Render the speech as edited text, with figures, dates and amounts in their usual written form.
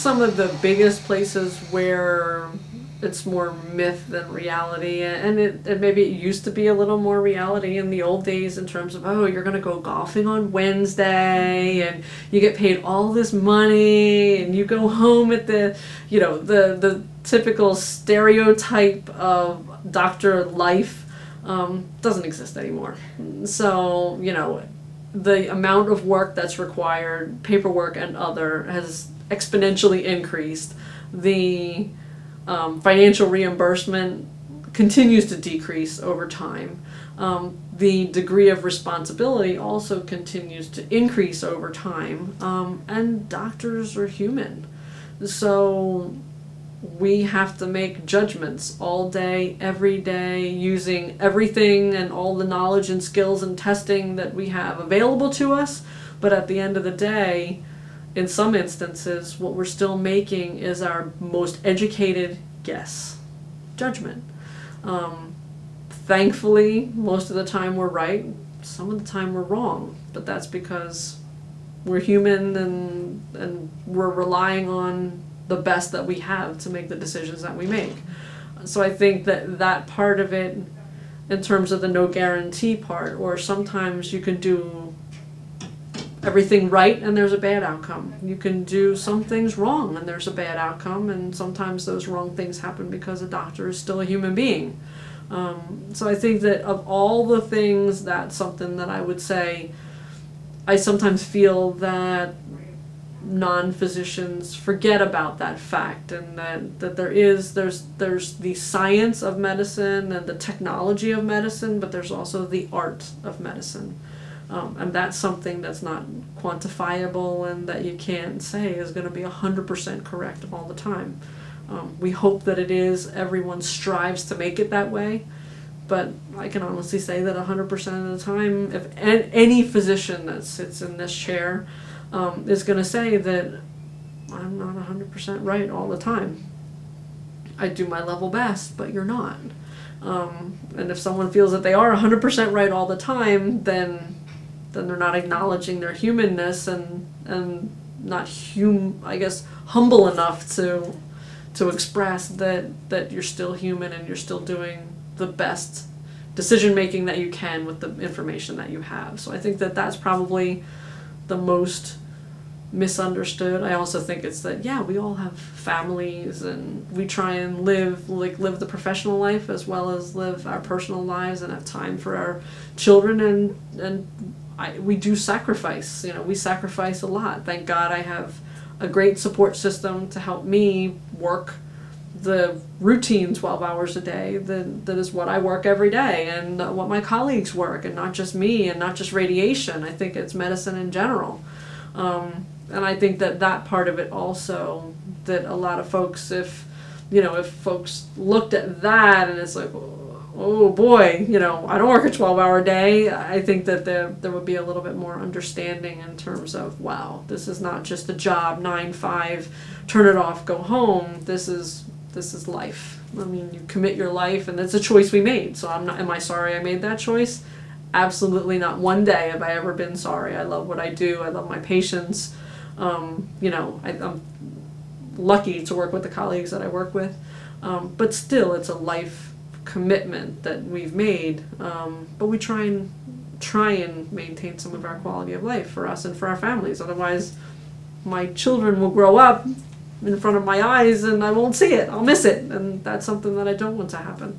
some of the biggest places where it's more myth than reality, and maybe it used to be a little more reality in the old days in terms of, oh, you're going to go golfing on Wednesday and you get paid all this money and you go home at the, you know, the typical stereotype of doctor life doesn't exist anymore. So, you know, the amount of work that's required, paperwork and other, has exponentially increased. The financial reimbursement continues to decrease over time. The degree of responsibility also continues to increase over time. And doctors are human. So we have to make judgments all day, every day, using everything and all the knowledge and skills and testing that we have available to us. But at the end of the day, in some instances, what we're still making is our most educated guess, judgment. Thankfully, most of the time we're right. Some of the time we're wrong, but that's because we're human and we're relying on the best that we have to make the decisions that we make. So I think that part of it, in terms of the no guarantee part, or sometimes you can do everything right and there's a bad outcome. You can do some things wrong and there's a bad outcome, and sometimes those wrong things happen because a doctor is still a human being. So I think that of all the things, that's something that I would say I sometimes feel that non-physicians forget about that fact, and that there's the science of medicine and the technology of medicine, but there's also the art of medicine. And that's something that's not quantifiable and that you can't say is going to be 100% correct all the time. We hope that it is. Everyone strives to make it that way. But I can honestly say that 100% of the time, if any physician that sits in this chair is going to say that I'm not 100% right all the time. I do my level best, but you're not. And if someone feels that they are 100% right all the time, then they're not acknowledging their humanness and not humble enough to express that you're still human and you're still doing the best decision making that you can with the information that you have. So I think that that's probably the most misunderstood. I also think it's that, yeah, we all have families and we try and live the professional life as well as live our personal lives and have time for our children, and we do sacrifice. You know, we sacrifice a lot. Thank God I have a great support system to help me work the routine 12 hours a day that is what I work every day, and what my colleagues work, and not just me and not just radiation. I think it's medicine in general. And I think that part of it also, that a lot of folks, if folks looked at that and it's like, oh boy, I don't work a 12-hour day, I think that there would be a little bit more understanding in terms of, wow, this is not just a job, 9-5, turn it off, go home. This is life. I mean, you commit your life, and it's a choice we made. So am I sorry I made that choice? Absolutely not. One day have I ever been sorry. I love what I do. I love my patients. I'm lucky to work with the colleagues that I work with. But still, it's a life commitment that we've made. But we try and maintain some of our quality of life for us and for our families. Otherwise, my children will grow up in front of my eyes and I won't see it. I'll miss it. And that's something that I don't want to happen.